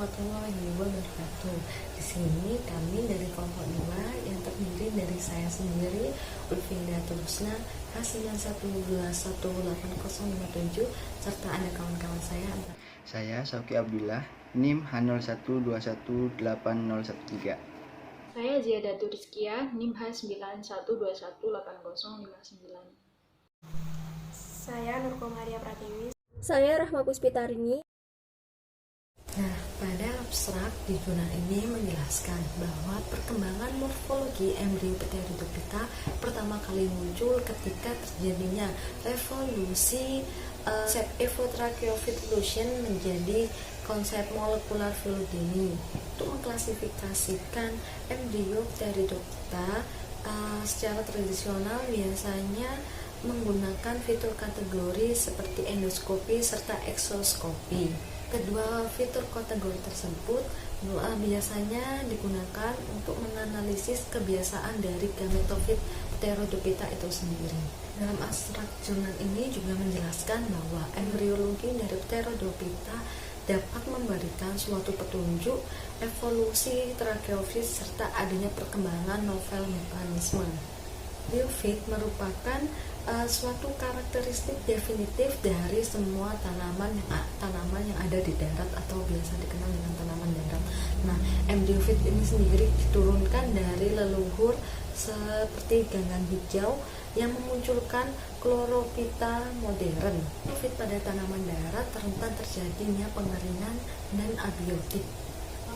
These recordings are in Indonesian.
warahmatullahi wabarakatuh. Di sini kami dari kelompok 2 yang terdiri dari saya sendiri, Ulfidatul Husna H91218057, serta ada kawan-kawan saya. Saya Sauki Abdullah, NIM H01218013. Saya Ziadatul Rizkia, NIM H91218059. Saya Nurko Maria Pratiwi. Saya Rahma Puspitarini. Nah, pada abstrak di jurnal ini menjelaskan bahwa perkembangan morfologi embrio Pteridophyta pertama kali muncul ketika terjadinya revolusi konsep evotracheophyte evolution menjadi konsep molekular filogeny untuk mengklasifikasikan embrio Pteridophyta secara tradisional biasanya menggunakan fitur kategori seperti endoskopi serta eksoskopi. Kedua fitur kategori tersebut biasanya digunakan untuk menganalisis kebiasaan dari gametofit Pteridophyta itu sendiri. Dalam abstrak jurnal ini juga menjelaskan bahwa embriologi dari Pteridophyta dapat memberikan suatu petunjuk evolusi tracheophyte serta adanya perkembangan novel mekanisme. Biofit merupakan suatu karakteristik definitif dari semua tanaman yang ada di darat atau biasa dikenal dengan tanaman darat. Nah, embryofit ini sendiri diturunkan dari leluhur seperti ganggang hijau yang memunculkan chlorophyta modern. Embryofit pada tanaman darat rentan terjadinya pengeringan dan abiotik.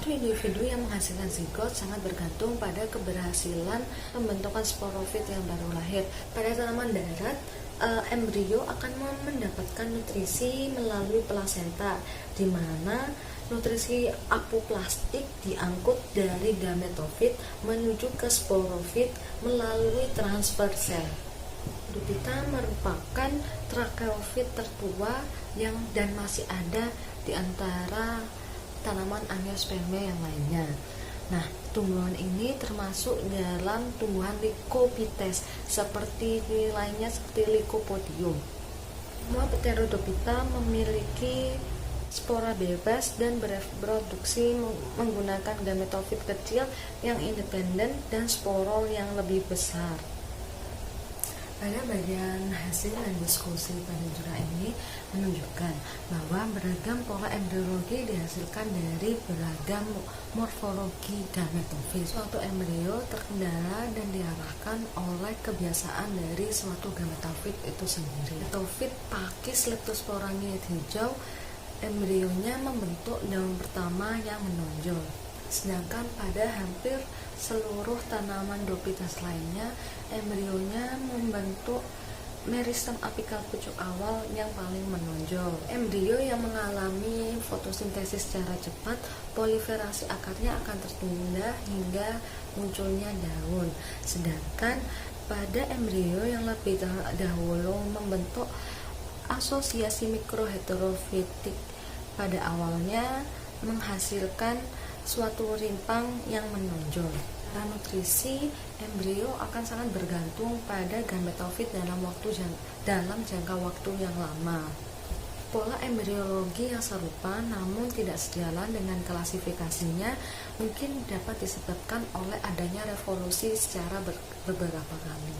Individu yang menghasilkan zigot sangat bergantung pada keberhasilan pembentukan sporofit yang baru lahir. Pada tanaman darat, embrio akan mendapatkan nutrisi melalui plasenta, di mana nutrisi apoplastik diangkut dari gametofit menuju ke sporofit melalui transfer sel. Pteridophyta merupakan tracheofit tertua dan masih ada di antara tanaman angiospermae yang lainnya. Nah, tumbuhan ini termasuk dalam tumbuhan Lycophytes seperti lainnya seperti Lycopodium. Semua Pteridophyta memiliki spora bebas dan bereproduksi menggunakan gametofit kecil yang independen dan sporol yang lebih besar. Pada bagian hasil dan diskusi pada jurnal ini menunjukkan bahwa beragam pola embriologi dihasilkan dari beragam morfologi gametofit. Suatu embrio terkendala dan diarahkan oleh kebiasaan dari suatu gametofit itu sendiri. Gametofit Pakis leptosporangiid hijau, embrionya membentuk daun pertama yang menonjol. Sedangkan pada hampir seluruh tanaman Dophytas lainnya, embrionya membentuk meristem apikal pucuk awal yang paling menonjol. Embrio yang mengalami fotosintesis secara cepat, proliferasi akarnya akan tertunda hingga munculnya daun. Sedangkan pada embrio yang lebih dahulu membentuk asosiasi mikroheterofitik, pada awalnya menghasilkan suatu rimpang yang menonjol. Cara nutrisi embrio akan sangat bergantung pada gametofit dalam jangka waktu yang lama. Pola embriologi yang serupa namun tidak sejalan dengan klasifikasinya mungkin dapat disebabkan oleh adanya revolusi secara beberapa kali.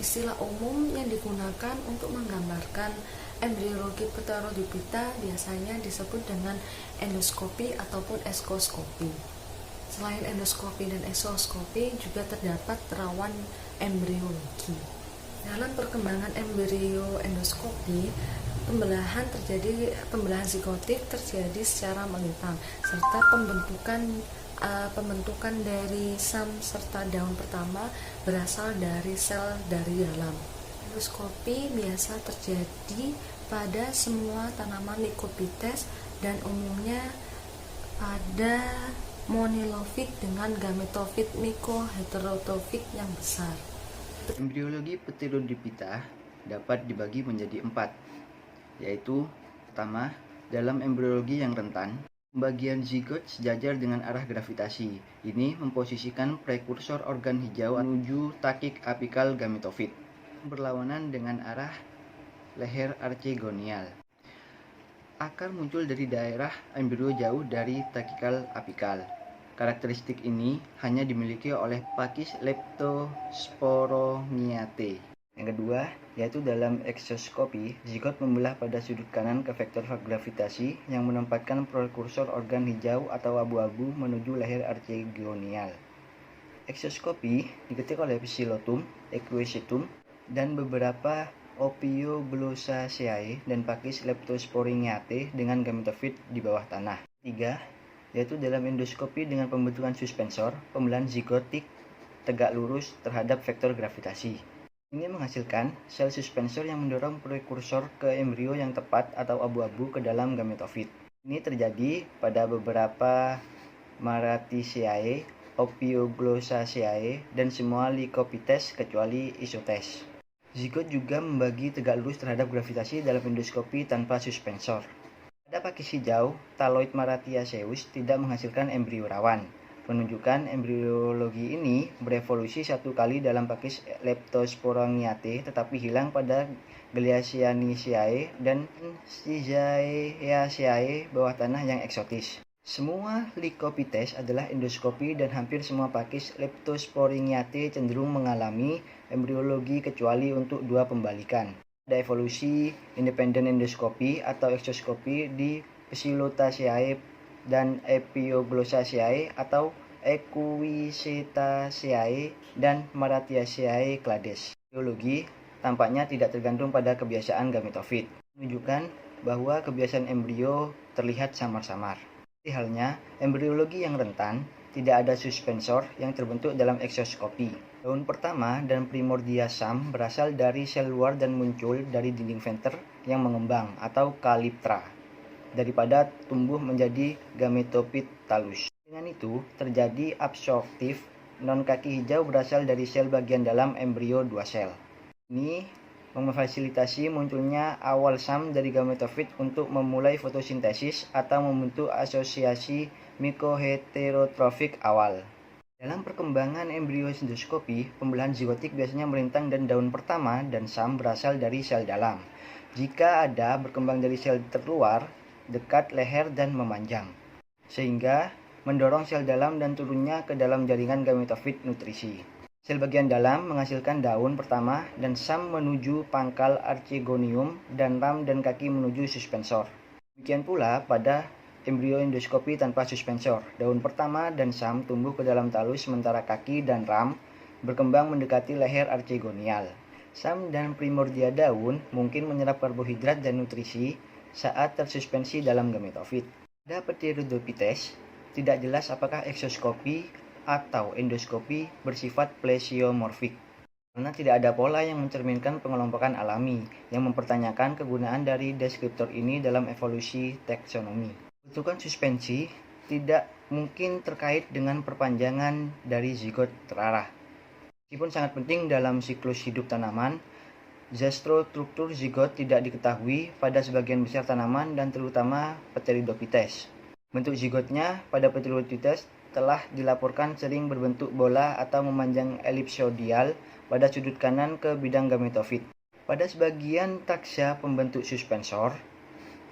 Istilah umum yang digunakan untuk menggambarkan embriologi Pteridophyta biasanya disebut dengan endoskopi ataupun eksoskopi. Selain endoskopi dan eksoskopi juga terdapat rawan embriologi. Dalam perkembangan embrio endoskopi, pembelahan zigotik terjadi secara melintang serta pembentukan dari sam serta daun pertama berasal dari sel dari dalam. Endoskopi biasa terjadi pada semua tanaman Lycophytes dan umumnya pada monilofit dengan gametofit mikroheterotofik yang besar. Embriologi Pteridophyta dapat dibagi menjadi 4, yaitu pertama, dalam embriologi yang rentan, pembagian zigot sejajar dengan arah gravitasi. Ini memposisikan prekursor organ hijau menuju takik apikal gametofit, berlawanan dengan arah leher archegonial. Akar muncul dari daerah embrio jauh dari trakikal apikal. Karakteristik ini hanya dimiliki oleh Pakis Leptosporongiate. Yang kedua, yaitu dalam eksoskopi, zigot membelah pada sudut kanan ke vektor gravitasi yang menempatkan prekursor organ hijau atau abu-abu menuju leher archegonial. Eksoskopi diketik oleh Psilotum, Equisetum, dan beberapa Ophioglossariaceae dan Pakis Leptosporingiae dengan gametofit di bawah tanah. 3. Yaitu dalam endoskopi dengan pembentukan suspensor, pembelahan zigotik tegak lurus terhadap vektor gravitasi. Ini menghasilkan sel suspensor yang mendorong prekursor ke embrio yang tepat atau abu-abu ke dalam gametofit. Ini terjadi pada beberapa Maratiaceae, Ophioglossariaceae, dan semua Lycophytes kecuali Isotes. Zigot juga membagi tegak lurus terhadap gravitasi dalam endoskopi tanpa suspensor. Pada pakis hijau, Thaloid Maratiaceus tidak menghasilkan embrio rawan. Menunjukkan embriologi ini berevolusi satu kali dalam pakis Leptosporongiate tetapi hilang pada Glacianiaceae dan Schizaceaceae bawah tanah yang eksotis. Semua Lycophytes adalah endoskopi dan hampir semua pakis Leptosporingiate cenderung mengalami embriologi kecuali untuk dua pembalikan. Ada evolusi independen endoskopi atau eksoskopi di Psilotaceae dan Epioglossaceae atau Equisetaceae dan Maratiaceae clades. Biologi tampaknya tidak tergantung pada kebiasaan gametofit, menunjukkan bahwa kebiasaan embrio terlihat samar-samar. Seperti halnya embriologi yang rentan, tidak ada suspensor yang terbentuk dalam eksoskopi. Daun pertama dan primordia SAM berasal dari sel luar dan muncul dari dinding venter yang mengembang atau calyptra, daripada tumbuh menjadi gametophyte talus. Dengan itu, terjadi absorptif non-kaki hijau berasal dari sel bagian dalam embrio dua sel. Ini memfasilitasi munculnya awal SAM dari gametofit untuk memulai fotosintesis atau membentuk asosiasi mikoheterotrofik awal. Dalam perkembangan embrio endoskopi, pembelahan zigotik biasanya melintang dan daun pertama dan SAM berasal dari sel dalam. Jika ada berkembang dari sel terluar, dekat leher dan memanjang, sehingga mendorong sel dalam dan turunnya ke dalam jaringan gametofit nutrisi. Sel bagian dalam menghasilkan daun pertama dan SAM menuju pangkal archegonium dan ram dan kaki menuju suspensor. Demikian pula pada embrio endoskopi tanpa suspensor, daun pertama dan SAM tumbuh ke dalam talus sementara kaki dan ram berkembang mendekati leher archegonial. SAM dan primordia daun mungkin menyerap karbohidrat dan nutrisi saat tersuspensi dalam gametofit. Pada Pteridophytes, tidak jelas apakah eksoskopi atau endoskopi bersifat plesiomorfik, karena tidak ada pola yang mencerminkan pengelompokan alami yang mempertanyakan kegunaan dari deskriptor ini dalam evolusi taksonomi. Bentukan suspensi tidak mungkin terkait dengan perpanjangan dari zigot terarah. Meskipun sangat penting dalam siklus hidup tanaman, struktur zigot tidak diketahui pada sebagian besar tanaman dan terutama Pteridophytes. Bentuk zigotnya pada Pteridophytes telah dilaporkan sering berbentuk bola atau memanjang elipsoidal pada sudut kanan ke bidang gametofit. Pada sebagian taxa pembentuk suspensor,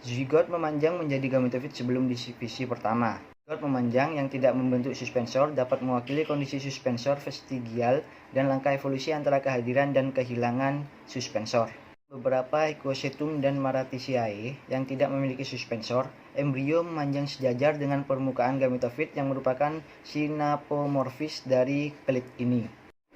zigot memanjang menjadi gametofit sebelum divisi pertama. Zigot memanjang yang tidak membentuk suspensor dapat mewakili kondisi suspensor vestigial dan langkah evolusi antara kehadiran dan kehilangan suspensor. Beberapa Equisetum dan Maratiaceae yang tidak memiliki suspensor, embrio memanjang sejajar dengan permukaan gametofit yang merupakan synapomorfis dari klit ini.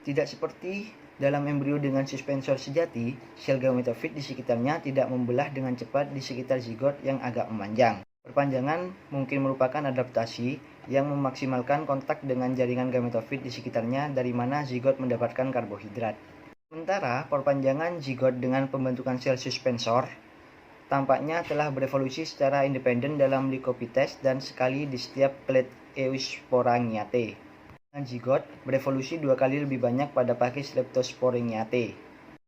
Tidak seperti dalam embrio dengan suspensor sejati, sel gametofit di sekitarnya tidak membelah dengan cepat di sekitar zigot yang agak memanjang. Perpanjangan mungkin merupakan adaptasi yang memaksimalkan kontak dengan jaringan gametofit di sekitarnya dari mana zigot mendapatkan karbohidrat. Sementara perpanjangan zigot dengan pembentukan sel suspensor tampaknya telah berevolusi secara independen dalam Lycophytes dan sekali di setiap klet Eusporangiae. Zigot berevolusi dua kali lebih banyak pada Pakis Leptosporingiae.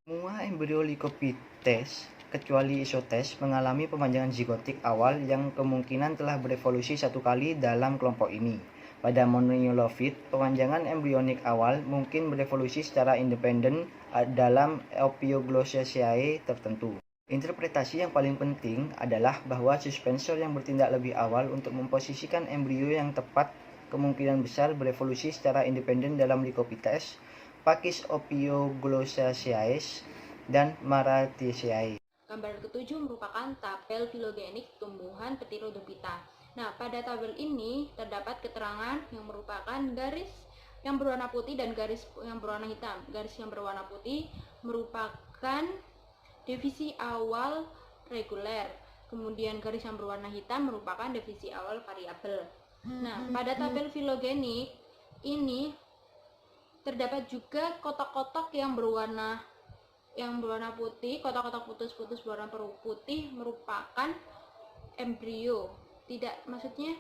Semua embrio Lycophytes kecuali Isotes mengalami pemanjangan zigotik awal yang kemungkinan telah berevolusi satu kali dalam kelompok ini. Pada Monoiolophyte, pemanjangan embrionik awal mungkin berevolusi secara independen dalam Ophioglossariaceae tertentu. Interpretasi yang paling penting adalah bahwa suspensor yang bertindak lebih awal untuk memposisikan embrio yang tepat kemungkinan besar berevolusi secara independen dalam Lycophytes, Pachys ophioglossariaceae, dan Marathesiae. Gambar ketujuh merupakan tabel filogenik tumbuhan Pteridophyta. Nah, pada tabel ini terdapat keterangan yang merupakan garis yang berwarna putih dan garis yang berwarna hitam. Garis yang berwarna putih merupakan divisi awal reguler. Kemudian garis yang berwarna hitam merupakan divisi awal variabel. Nah, pada tabel filogenik ini terdapat juga kotak-kotak yang berwarna putih. Kotak-kotak putus-putus berwarna putih merupakan embrio. Maksudnya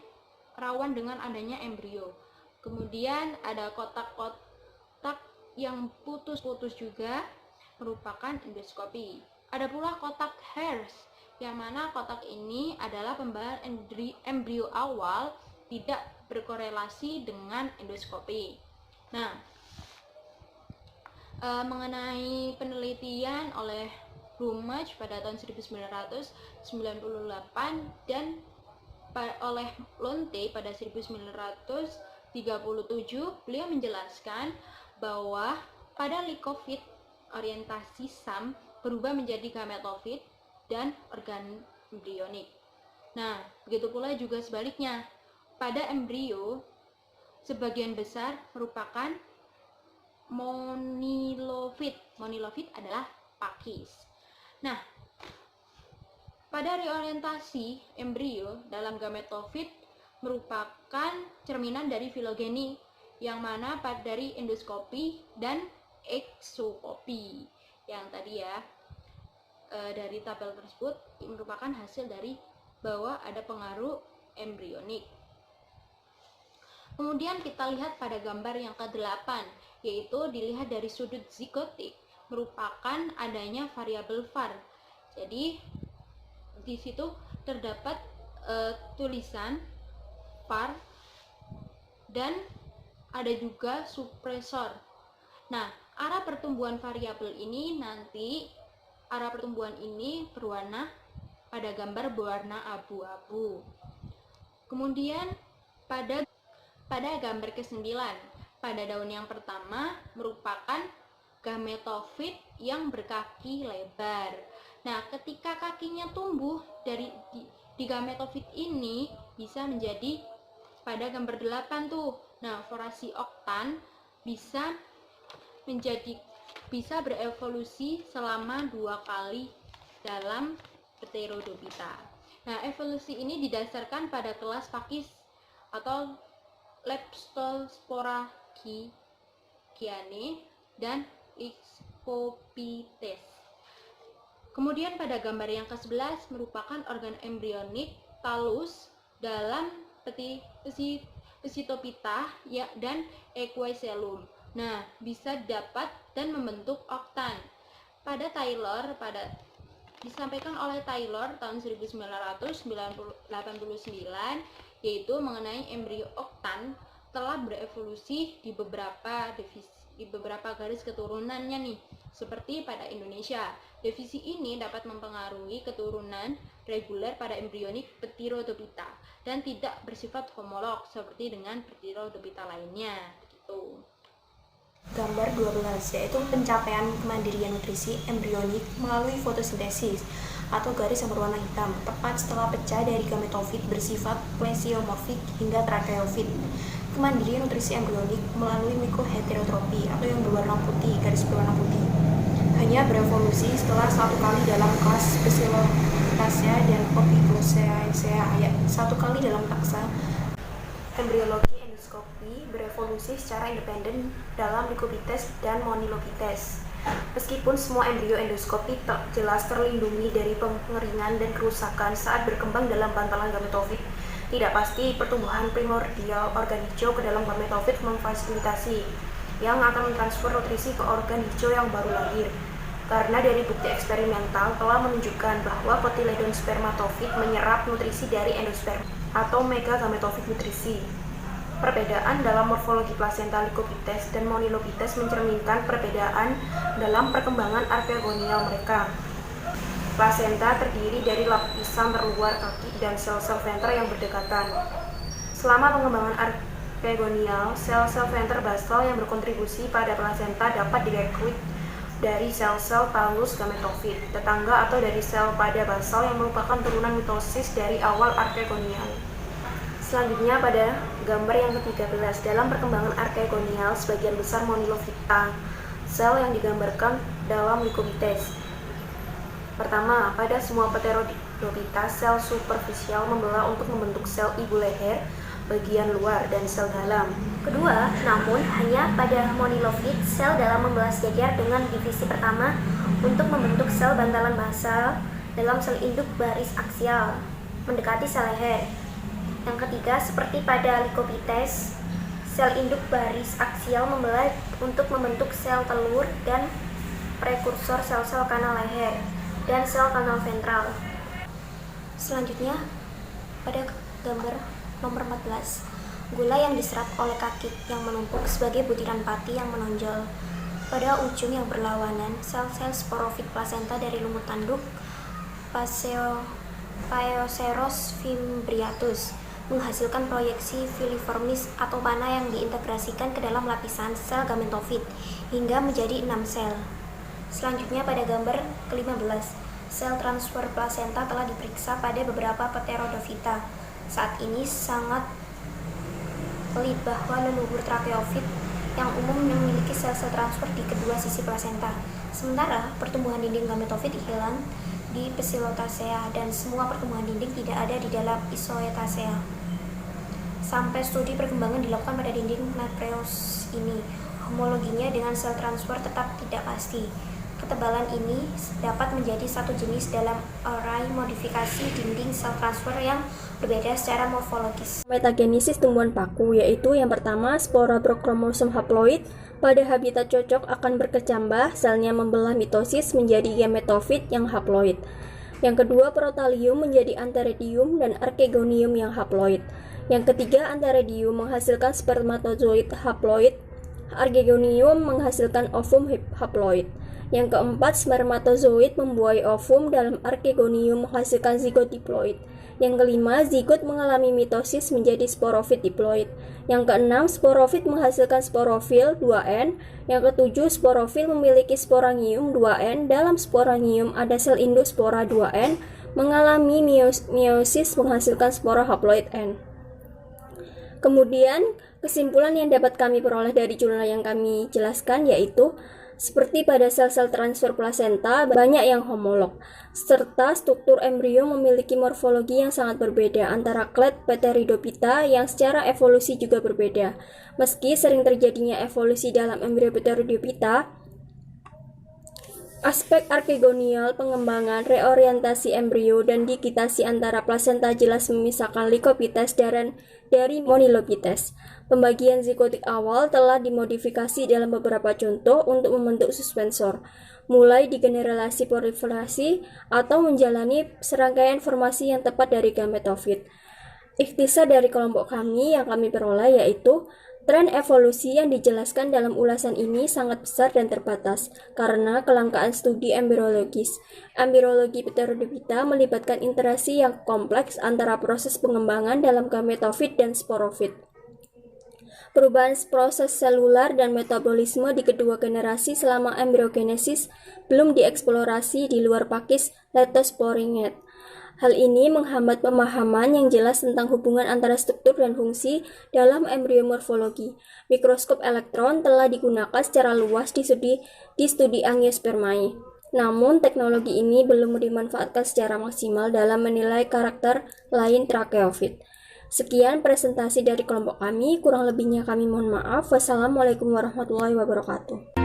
rawan dengan adanya embrio. Kemudian ada kotak-kotak yang putus-putus juga merupakan endoskopi. Ada pula kotak hairs, yang mana kotak ini adalah pembahasan embrio awal tidak berkorelasi dengan endoskopi. Nah, mengenai penelitian oleh Rumage pada tahun 1998 dan oleh Lonte pada 1937, beliau menjelaskan bahwa pada Lycophyte orientasi SAM berubah menjadi gametofit dan organ embrionik. Nah, begitu pula juga sebaliknya. Pada embrio, sebagian besar merupakan monilofit. Monilofit adalah Pachys. Nah, pada reorientasi embrio dalam gametofit merupakan cerminan dari filogeni, yang mana dari endoskopi dan eksoskopi. Yang tadi ya, dari tabel tersebut merupakan hasil dari bahwa ada pengaruh embrionik. Kemudian kita lihat pada gambar yang ke-8, yaitu dilihat dari sudut zigotik, merupakan adanya variabel var. Jadi di situ terdapat tulisan var dan ada juga supresor. Nah, arah pertumbuhan variabel ini berwarna pada gambar berwarna abu-abu. Kemudian pada gambar ke-9, pada daun yang pertama merupakan gametofit yang berkaki lebar. Nah, ketika kakinya tumbuh di gametofit ini bisa menjadi pada gambar 8 tuh. Nah, forasi oktan bisa berevolusi selama 2 kali dalam Pteridophyta. Nah, evolusi ini didasarkan pada kelas Pachys atau Leptosporaceae dan Lycophytes. Kemudian pada gambar yang ke-11 merupakan organ embrionik talus dalam Ptytophyta dan Equinocelum. Nah, bisa dapat dan membentuk oktan. Disampaikan oleh Taylor tahun 1989, yaitu mengenai embrio oktan telah berevolusi di beberapa garis keturunannya nih, seperti pada Indonesia. Divisi ini dapat mempengaruhi keturunan reguler pada embrionik Pteridophyta dan tidak bersifat homolog seperti dengan Pteridophyta lainnya. Begitu. Gambar 12, yaitu pencapaian kemandirian nutrisi embrionik melalui fotosintesis atau garis yang berwarna hitam, tepat setelah pecah dari gametofit bersifat plesiomorfik hingga tracheofit. Kemandirian nutrisi embrionik melalui mikroheterotropi atau yang berwarna putih, garis berwarna putih, hanya berevolusi setelah 1 kali dalam kelas Basilotaceae dan Ophioglossariaceae, 1 kali dalam taksa embriologi endoskopi berevolusi secara independen dalam Lycophytes dan Monilophytes. Meskipun semua embrio endoskopi jelas terlindungi dari pengeringan dan kerusakan saat berkembang dalam bantalan gametofit, tidak pasti pertumbuhan primordial organ hijau ke dalam gametofit memfasilitasi yang akan mentransfer nutrisi ke organ hijau yang baru lahir. Karena dari bukti eksperimental telah menunjukkan bahwa kotiledon spermatofit menyerap nutrisi dari endosperma atau megagametofit nutrisi. Perbedaan dalam morfologi plasenta Lycophytes dan Monilophytes mencerminkan perbedaan dalam perkembangan arkeogonial mereka. Plasenta terdiri dari lapisan terluar kaki dan sel-sel venter yang berdekatan. Selama pengembangan archegonial, sel-sel venter basal yang berkontribusi pada plasenta dapat direkrut dari sel-sel talus gametofit, tetangga atau dari sel pada basal yang merupakan turunan mitosis dari awal archegonial. Selanjutnya pada gambar yang ke-13, dalam perkembangan archegonial sebagian besar monilofita, sel yang digambarkan dalam leukobites. Pertama, pada semua pterodopita, sel superficial membelah untuk membentuk sel ibu leher, bagian luar, dan sel dalam. Kedua, namun hanya pada monilofit, sel dalam membelah sejajar dengan divisi pertama untuk membentuk sel bantalan basal dalam sel induk baris aksial, mendekati sel leher. Yang ketiga, seperti pada leukobites, sel induk baris aksial membelah untuk membentuk sel telur dan prekursor sel-sel kanal leher dan sel kanal ventral. Selanjutnya, pada gambar nomor 14, gula yang diserap oleh kaki yang menumpuk sebagai butiran pati yang menonjol. Pada ujung yang berlawanan, sel-sel sporofit plasenta dari lumut tanduk Phaeoceros fimbriatus menghasilkan proyeksi filiformis atau panah yang diintegrasikan ke dalam lapisan sel gametofit hingga menjadi 6 sel. Selanjutnya pada gambar ke-15, sel transfer plasenta telah diperiksa pada beberapa pterodopita. Saat ini sangat pelit bahwa leluhur tracheofit yang umum memiliki sel-sel transfer di kedua sisi plasenta. Sementara pertumbuhan dinding gametofit hilang di Psilothacea dan semua pertumbuhan dinding tidak ada di dalam Isoethacea. Sampai studi perkembangan dilakukan pada dinding nacreous ini, homologinya dengan sel transfer tetap tidak pasti. Ketebalan ini dapat menjadi satu jenis dalam array modifikasi dinding sel transfer yang berbeda secara morfologis. Metagenesis tumbuhan paku, yaitu yang pertama spora berkromosom haploid pada habitat cocok akan berkecambah, selnya membelah mitosis menjadi gametofit yang haploid. Yang kedua, protalium menjadi antheridium dan archegonium yang haploid. Yang ketiga, antheridium menghasilkan spermatozoid haploid, archegonium menghasilkan ovum haploid. Yang keempat, spermatozoid membuai ovum dalam archegonium menghasilkan zigot diploid. Yang kelima, zigot mengalami mitosis menjadi sporofit diploid. Yang keenam, sporofit menghasilkan sporofil 2N. Yang ketujuh, sporofil memiliki sporangium 2N. Dalam sporangium ada sel endospora 2N mengalami meiosis menghasilkan spora haploid N. Kemudian, kesimpulan yang dapat kami peroleh dari jurnal yang kami jelaskan yaitu seperti pada sel-sel transfer plasenta, banyak yang homolog, serta struktur embrio memiliki morfologi yang sangat berbeda antara clade Pteridophyta yang secara evolusi juga berbeda. Meski sering terjadinya evolusi dalam embrio Pteridophyta, aspek archegonial, pengembangan, reorientasi embrio, dan digitasi antara plasenta jelas memisahkan Lycophytes dari Monilophytes. Pembagian zikotik awal telah dimodifikasi dalam beberapa contoh untuk membentuk suspensor, mulai di generasi proliferasi atau menjalani serangkaian formasi yang tepat dari gametofit. Ikhtisar dari kelompok kami yang kami peroleh yaitu tren evolusi yang dijelaskan dalam ulasan ini sangat besar dan terbatas karena kelangkaan studi embriologis. Embriologi Pteridophyta melibatkan interaksi yang kompleks antara proses pengembangan dalam gametofit dan sporofit. Perubahan proses selular dan metabolisme di kedua generasi selama embriogenesis belum dieksplorasi di luar pakis Leptosporingate. Hal ini menghambat pemahaman yang jelas tentang hubungan antara struktur dan fungsi dalam embriomorfologi. Mikroskop elektron telah digunakan secara luas di studi Angiospermae. Namun, teknologi ini belum dimanfaatkan secara maksimal dalam menilai karakter lain tracheofit. Sekian presentasi dari kelompok kami, kurang lebihnya kami mohon maaf. Wassalamualaikum warahmatullahi wabarakatuh.